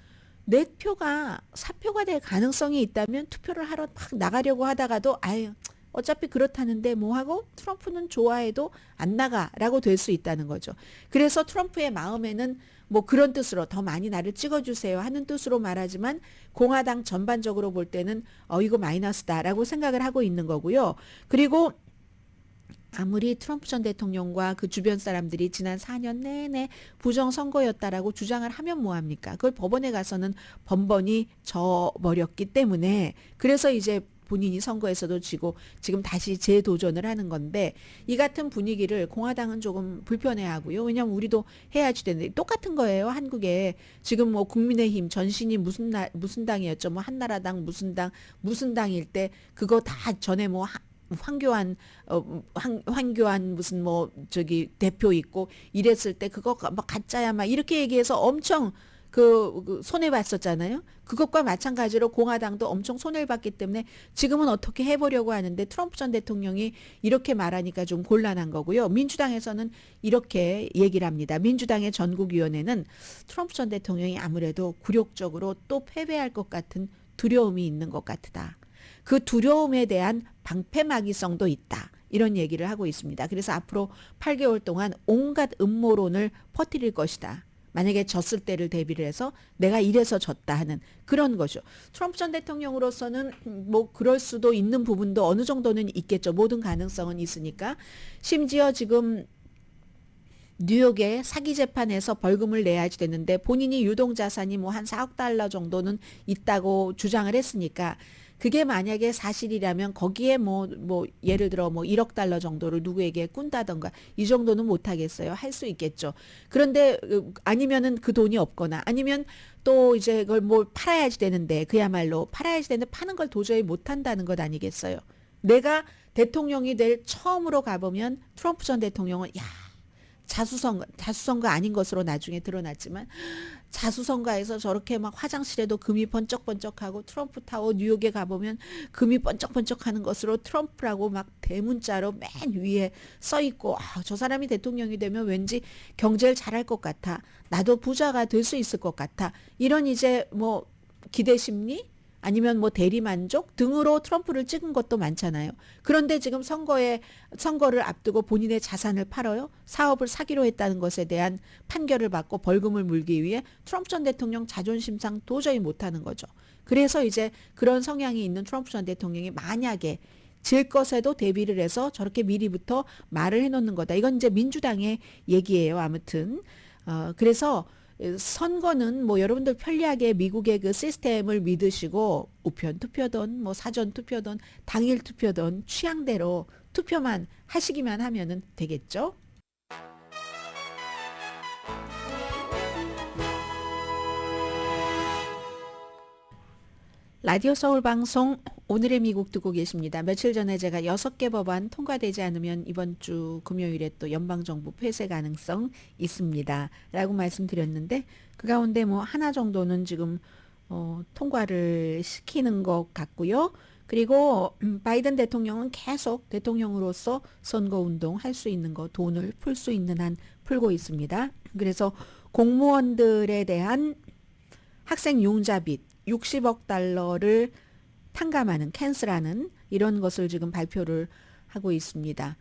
내 표가 사표가 될 가능성이 있다면 투표를 하러 막 나가려고 하다가도 아유 어차피 그렇다는데 뭐 하고 트럼프는 좋아해도 안 나가라고 될 수 있다는 거죠. 그래서 트럼프의 마음에는 뭐 그런 뜻으로 더 많이 나를 찍어주세요 하는 뜻으로 말하지만 공화당 전반적으로 볼 때는 이거 마이너스다라고 생각을 하고 있는 거고요. 그리고 아무리 트럼프 전 대통령과 그 주변 사람들이 지난 4년 내내 부정선거였다라고 주장을 하면 뭐합니까? 그걸 법원에 가서는 번번이 져버렸기 때문에 그래서 이제 본인이 선거에서도 지고 지금 다시 재도전을 하는 건데 이 같은 분위기를 공화당은 조금 불편해하고요. 왜냐하면 우리도 해야지 되는데 똑같은 거예요. 한국에 지금 뭐 국민의힘 전신이 무슨 당이었죠. 뭐 한나라당 무슨 당일 때 그거 다 전에 뭐 황교안 황교안 무슨 뭐 저기 대표 있고 이랬을 때 그거 막 가짜야 막 이렇게 얘기해서 엄청 그 손해 봤었잖아요. 그것과 마찬가지로 공화당도 엄청 손해를 봤기 때문에 지금은 어떻게 해보려고 하는데 트럼프 전 대통령이 이렇게 말하니까 좀 곤란한 거고요. 민주당에서는 이렇게 얘기를 합니다. 민주당의 전국위원회는 트럼프 전 대통령이 아무래도 굴욕적으로 또 패배할 것 같은 두려움이 있는 것 같다. 그 두려움에 대한 방패막이성도 있다. 이런 얘기를 하고 있습니다. 그래서 앞으로 8개월 동안 온갖 음모론을 퍼뜨릴 것이다. 만약에 졌을 때를 대비를 해서 내가 이래서 졌다 하는 그런 거죠. 트럼프 전 대통령으로서는 뭐 그럴 수도 있는 부분도 어느 정도는 있겠죠. 모든 가능성은 있으니까. 심지어 지금 뉴욕의 사기 재판에서 벌금을 내야지 되는데 본인이 유동자산이 뭐 한 4억 달러 정도는 있다고 주장을 했으니까 그게 만약에 사실이라면 거기에 뭐 예를 들어 뭐 1억 달러 정도를 누구에게 꾼다던가 이 정도는 못 하겠어요. 할 수 있겠죠. 그런데 아니면은 그 돈이 없거나 아니면 또 이제 그걸 뭘 팔아야지 되는데 그야말로 팔아야지 되는데 파는 걸 도저히 못 한다는 것 아니겠어요. 내가 대통령이 될 처음으로 가보면 트럼프 전 대통령은 자수성가 아닌 것으로 나중에 드러났지만 자수성가에서 저렇게 막 화장실에도 금이 번쩍번쩍하고 트럼프 타워 뉴욕에 가보면 금이 번쩍번쩍하는 것으로 트럼프라고 막 대문자로 맨 위에 써 있고 저 사람이 대통령이 되면 왠지 경제를 잘할 것 같아. 나도 부자가 될 수 있을 것 같아. 이런 이제 뭐 기대 심리? 아니면 뭐 대리만족 등으로 트럼프를 찍은 것도 많잖아요. 그런데 지금 선거를 앞두고 본인의 자산을 팔아요. 사업을 사기로 했다는 것에 대한 판결을 받고 벌금을 물기 위해 트럼프 전 대통령 자존심상 도저히 못하는 거죠. 그래서 이제 그런 성향이 있는 트럼프 전 대통령이 만약에 질 것에도 대비를 해서 저렇게 미리부터 말을 해놓는 거다. 이건 이제 민주당의 얘기예요. 아무튼 그래서 선거는 뭐 여러분들 편리하게 미국의 그 시스템을 믿으시고 우편 투표든 뭐 사전 투표든 당일 투표든 취향대로 투표만 하시기만 하면은 되겠죠. 라디오 서울 방송 오늘의 미국 듣고 계십니다. 며칠 전에 제가 6개 법안 통과되지 않으면 이번 주 금요일에 또 연방정부 폐쇄 가능성 있습니다. 라고 말씀드렸는데 그 가운데 뭐 하나 정도는 지금 통과를 시키는 것 같고요. 그리고 바이든 대통령은 계속 대통령으로서 선거운동 할 수 있는 거 돈을 풀 수 있는 한 풀고 있습니다. 그래서 공무원들에 대한 학생 융자빚 60억 달러를 탕감하는 캔슬하는 이런 것을 지금 발표를 하고 있습니다.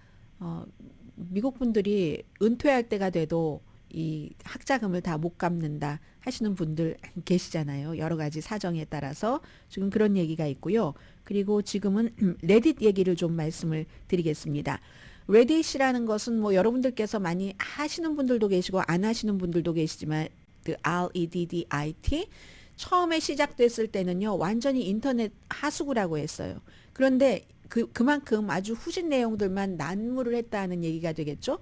미국 분들이 은퇴할 때가 돼도 이 학자금을 다 못 갚는다 하시는 분들 계시잖아요. 여러 가지 사정에 따라서 지금 그런 얘기가 있고요. 그리고 지금은 레딧 얘기를 좀 말씀을 드리겠습니다. 레딧이라는 것은 뭐 여러분들께서 많이 하시는 분들도 계시고 안 하시는 분들도 계시지만 그 REDDIT 처음에 시작됐을 때는요, 완전히 인터넷 하수구라고 했어요. 그런데 그만큼 아주 후진 내용들만 난무를 했다는 얘기가 되겠죠.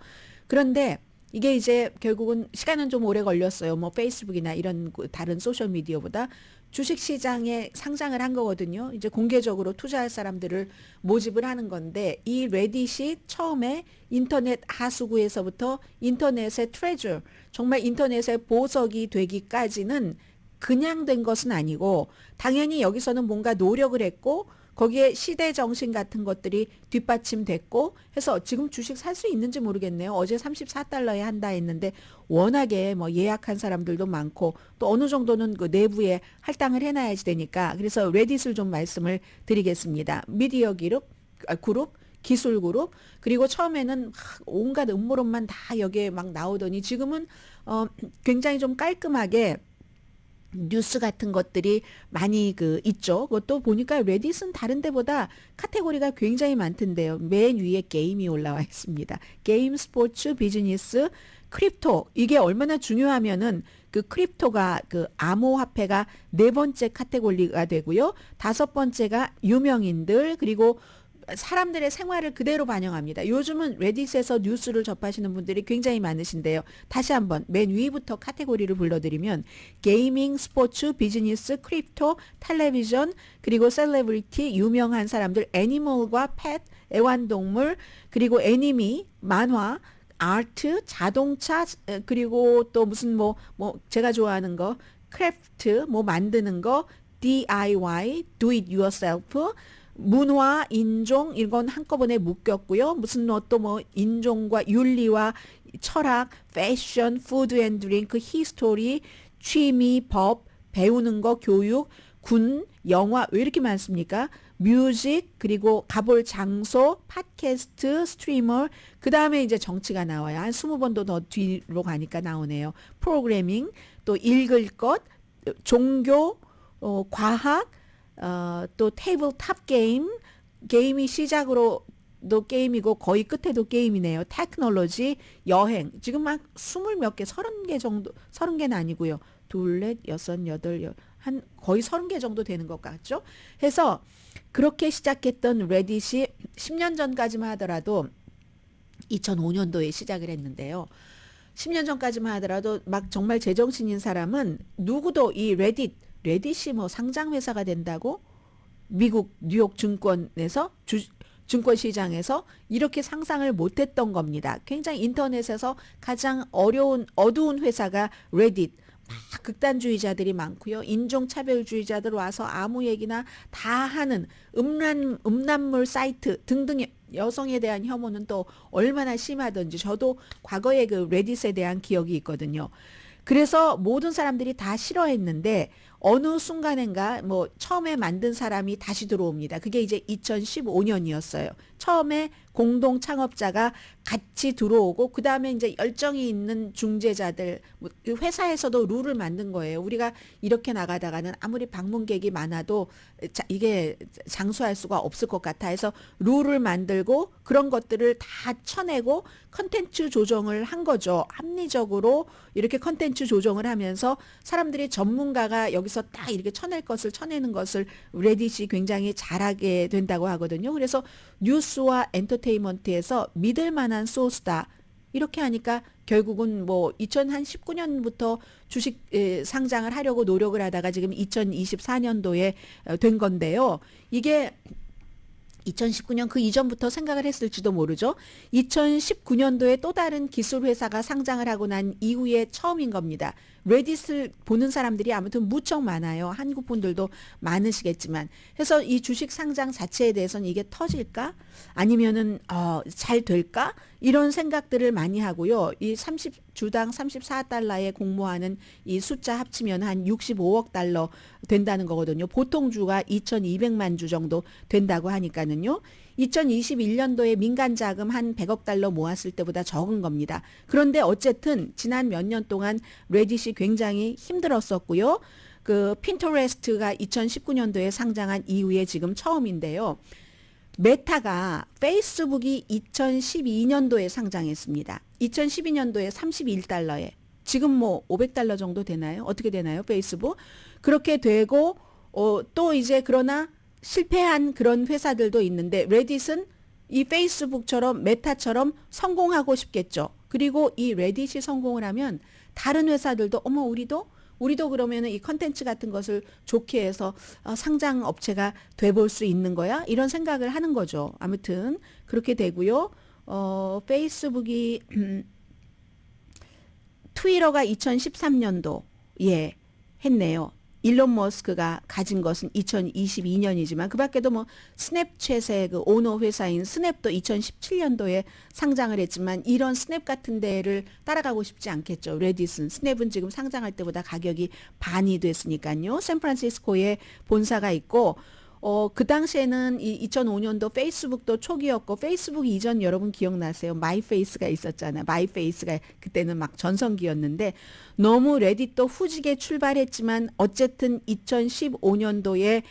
그런데 이게 이제 결국은 시간은 좀 오래 걸렸어요. 뭐 페이스북이나 이런 다른 소셜 미디어보다 주식 시장에 상장을 한 거거든요. 이제 공개적으로 투자할 사람들을 모집을 하는 건데 이 레딧이 처음에 인터넷 하수구에서부터 인터넷의 트레저, 정말 인터넷의 보석이 되기까지는 그냥 된 것은 아니고 당연히 여기서는 뭔가 노력을 했고 거기에 시대 정신 같은 것들이 뒷받침됐고 해서 지금 주식 살 수 있는지 모르겠네요. 어제 34달러에 한다 했는데 워낙에 뭐 예약한 사람들도 많고 또 어느 정도는 그 내부에 할당을 해놔야지 되니까 그래서 레딧을 좀 말씀을 드리겠습니다. 미디어 그룹 기술 그룹 그리고 처음에는 온갖 음모론만 다 여기에 막 나오더니 지금은 굉장히 좀 깔끔하게 뉴스 같은 것들이 많이 있죠. 그것도 보니까 레딧은 다른 데보다 카테고리가 굉장히 많던데요. 맨 위에 게임이 올라와 있습니다. 게임, 스포츠, 비즈니스, 크립토 이게 얼마나 중요하면은 그 크립토가 그 암호화폐가 네 번째 카테고리가 되고요. 다섯 번째가 유명인들 그리고 사람들의 생활을 그대로 반영합니다. 요즘은 레딧에서 뉴스를 접하시는 분들이 굉장히 많으신데요. 다시 한번 맨 위부터 카테고리를 불러드리면 게이밍, 스포츠, 비즈니스, 크립토, 텔레비전, 그리고 셀레브리티, 유명한 사람들, 애니멀과 펫, 애완동물, 그리고 애니미, 만화, 아트, 자동차, 그리고 또 무슨 뭐 제가 좋아하는 거, 크래프트, 뭐 만드는 거, DIY, do it yourself, 문화, 인종 이건 한꺼번에 묶였고요. 무슨 또 뭐 인종과 윤리와 철학, 패션, 푸드 앤 드링크, 히스토리, 취미, 법, 배우는 거, 교육, 군, 영화 왜 이렇게 많습니까? 뮤직 그리고 가볼 장소, 팟캐스트, 스트리머 그 다음에 이제 정치가 나와요. 한 20번도 더 뒤로 가니까 나오네요. 프로그래밍 또 읽을 것, 종교, 과학 또 테이블탑 게임이 시작으로도 게임이고 거의 끝에도 게임이네요. 테크놀로지, 여행 지금 막 20몇 개, 30개 정도 30개는 아니고요. 둘, 넷, 여섯, 여덟, 한 거의 30개 정도 되는 것 같죠. 해서 그렇게 시작했던 레딧이 10년 전까지만 하더라도 2005년도에 시작을 했는데요. 10년 전까지만 하더라도 막 정말 제정신인 사람은 누구도 이 레딧이 뭐 상장 회사가 된다고 미국 뉴욕 증권에서 증권 시장에서 이렇게 상상을 못했던 겁니다. 굉장히 인터넷에서 가장 어두운 회사가 레딧. 막 극단주의자들이 많고요. 인종차별주의자들 와서 아무 얘기나 다 하는 음란물 사이트 등등 여성에 대한 혐오는 또 얼마나 심하던지 저도 과거에 그 레딧에 대한 기억이 있거든요. 그래서 모든 사람들이 다 싫어했는데 어느 순간인가 뭐 처음에 만든 사람이 다시 들어옵니다. 그게 이제 2015년이었어요. 처음에 공동 창업자가 같이 들어오고 그 다음에 이제 열정이 있는 중재자들 회사에서도 룰을 만든 거예요. 우리가 이렇게 나가다가는 아무리 방문객이 많아도 이게 장수할 수가 없을 것 같아 해서 룰을 만들고 그런 것들을 다 쳐내고 컨텐츠 조정을 한 거죠. 합리적으로 이렇게 컨텐츠 조정을 하면서 사람들이 전문가가 여기서 딱 이렇게 쳐내는 것을 레딧이 굉장히 잘하게 된다고 하거든요. 그래서 뉴스와 엔터테인먼트에서 믿을 만한 소스다. 이렇게 하니까 결국은 뭐 2019년부터 주식 상장을 하려고 노력을 하다가 지금 2024년도에 된 건데요. 이게 2019년 그 이전부터 생각을 했을지도 모르죠. 2019년도에 또 다른 기술 회사가 상장을 하고 난 이후에 처음인 겁니다. 레딧을 보는 사람들이 아무튼 무척 많아요. 한국 분들도 많으시겠지만. 그래서 이 주식 상장 자체에 대해서는 이게 터질까? 아니면은 잘 될까? 이런 생각들을 많이 하고요. 이 30주당 34달러에 공모하는 이 숫자 합치면 한 65억 달러 된다는 거거든요. 보통 주가 2,200만 주 정도 된다고 하니까는요. 2021년도에 민간 자금 한 100억 달러 모았을 때보다 적은 겁니다. 그런데 어쨌든 지난 몇 년 동안 레딧이 굉장히 힘들었었고요. 그 핀터레스트가 2019년도에 상장한 이후에 지금 처음인데요. 메타가 페이스북이 2012년도에 상장했습니다. 2012년도에 31달러에 지금 뭐 500달러 정도 되나요? 어떻게 되나요? 페이스북 그렇게 되고 또 이제 그러나 실패한 그런 회사들도 있는데 레딧은 이 페이스북처럼 메타처럼 성공하고 싶겠죠. 그리고 이 레딧이 성공을 하면 다른 회사들도 어머 우리도 그러면은 이 컨텐츠 같은 것을 좋게 해서 상장 업체가 돼볼 수 있는 거야? 이런 생각을 하는 거죠. 아무튼 그렇게 되고요. 페이스북이 트위터가 2013년도에 했네요. 일론 머스크가 가진 것은 2022년이지만 그 밖에도 뭐 스냅챗의 그 오너 회사인 스냅도 2017년도에 상장을 했지만 이런 스냅 같은 데를 따라가고 싶지 않겠죠. 레딧은 스냅은 지금 상장할 때보다 가격이 반이 됐으니까요. 샌프란시스코에 본사가 있고 그 당시에는 이 2005년도 페이스북도 초기였고 페이스북 이전 여러분 기억나세요? 마이페이스가 있었잖아요. 마이페이스가 그때는 막 전성기였는데 너무 레딧도 후지게 출발했지만 어쨌든 2015년도에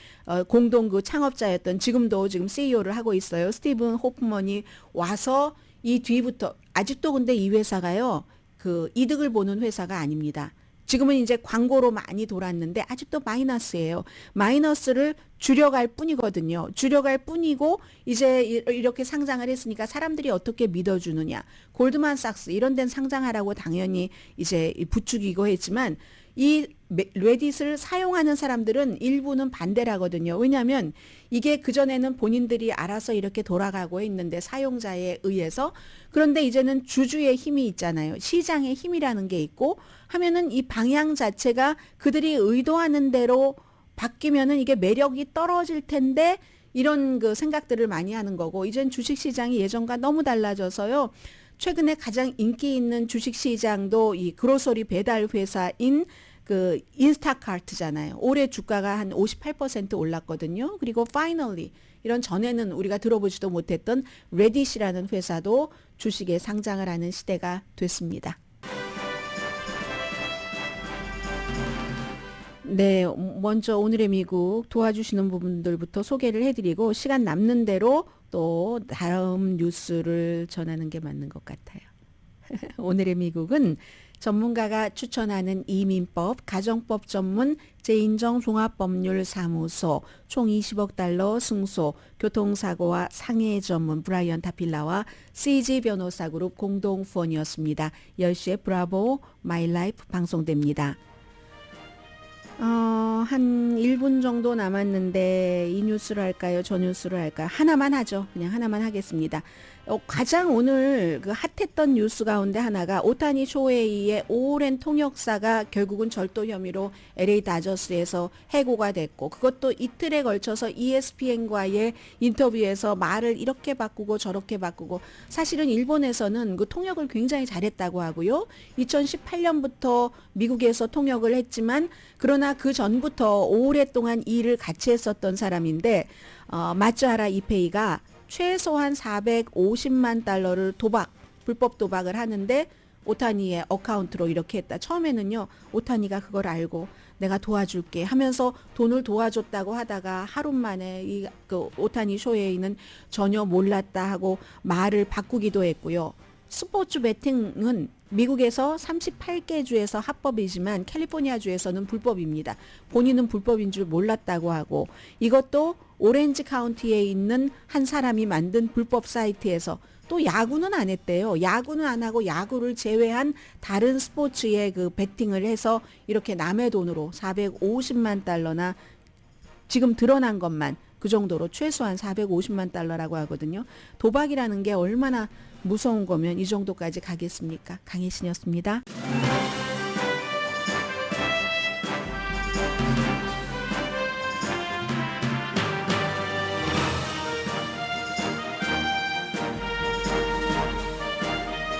공동 그 창업자였던 지금 CEO를 하고 있어요. 스티븐 호프먼이 와서 이 뒤부터 아직도 근데 이 회사가요. 그 이득을 보는 회사가 아닙니다. 지금은 이제 광고로 많이 돌았는데 아직도 마이너스예요. 마이너스를 줄여갈 뿐이거든요. 줄여갈 뿐이고 이제 이렇게 상장을 했으니까 사람들이 어떻게 믿어주느냐. 골드만삭스 이런 데는 상장하라고 당연히 이제 부추기고 했지만 이 레딧을 사용하는 사람들은 일부는 반대를 하거든요. 왜냐하면 이게 그전에는 본인들이 알아서 이렇게 돌아가고 있는데 사용자에 의해서 그런데 이제는 주주의 힘이 있잖아요. 시장의 힘이라는 게 있고 하면은 이 방향 자체가 그들이 의도하는 대로 바뀌면은 이게 매력이 떨어질 텐데 이런 그 생각들을 많이 하는 거고 이젠 주식시장이 예전과 너무 달라져서요. 최근에 가장 인기 있는 주식시장도 이 그로서리 배달 회사인 그 인스타카트잖아요. 올해 주가가 한 58% 올랐거든요. 그리고 finally 이런 전에는 우리가 들어보지도 못했던 레딧이라는 회사도 주식에 상장을 하는 시대가 됐습니다. 네, 먼저 오늘의 미국 도와주시는 부분들부터 소개를 해드리고 시간 남는 대로 또 다음 뉴스를 전하는 게 맞는 것 같아요. 오늘의 미국은 전문가가 추천하는 이민법, 가정법 전문 재인정 종합법률사무소 총 20억 달러 승소, 교통사고와 상해 전문 브라이언 타필라와 CG 변호사 그룹 공동 후원이었습니다. 10시에 브라보 마이 라이프 방송됩니다. 한 1분 정도 남았는데 이 뉴스를 할까요? 저 뉴스를 할까요? 하나만 하죠. 그냥 하나만 하겠습니다. 가장 오늘 그 핫했던 뉴스 가운데 하나가 오타니 쇼헤이의 오랜 통역사가 결국은 절도 혐의로 LA 다저스에서 해고가 됐고 그것도 이틀에 걸쳐서 ESPN과의 인터뷰에서 말을 이렇게 바꾸고 저렇게 바꾸고 사실은 일본에서는 그 통역을 굉장히 잘했다고 하고요. 2018년부터 미국에서 통역을 했지만 그러나 그 전부터 오랫동안 이 일을 같이 했었던 사람인데 마츠하라 이페이가 최소한 450만 달러를 불법 도박을 하는데 오타니의 어카운트로 이렇게 했다. 처음에는요, 오타니가 그걸 알고 내가 도와줄게 하면서 돈을 도와줬다고 하다가 하루 만에 그 오타니 쇼헤이는 전혀 몰랐다 하고 말을 바꾸기도 했고요. 스포츠 베팅은 미국에서 38개 주에서 합법이지만 캘리포니아 주에서는 불법입니다. 본인은 불법인 줄 몰랐다고 하고 이것도 오렌지 카운티에 있는 한 사람이 만든 불법 사이트에서 또 야구는 안 했대요. 야구는 안 하고 야구를 제외한 다른 스포츠에 그 베팅을 해서 이렇게 남의 돈으로 450만 달러나 지금 드러난 것만 그 정도로 최소한 450만 달러라고 하거든요. 도박이라는 게 얼마나 무서운 거면 이 정도까지 가겠습니까? 강혜신이었습니다.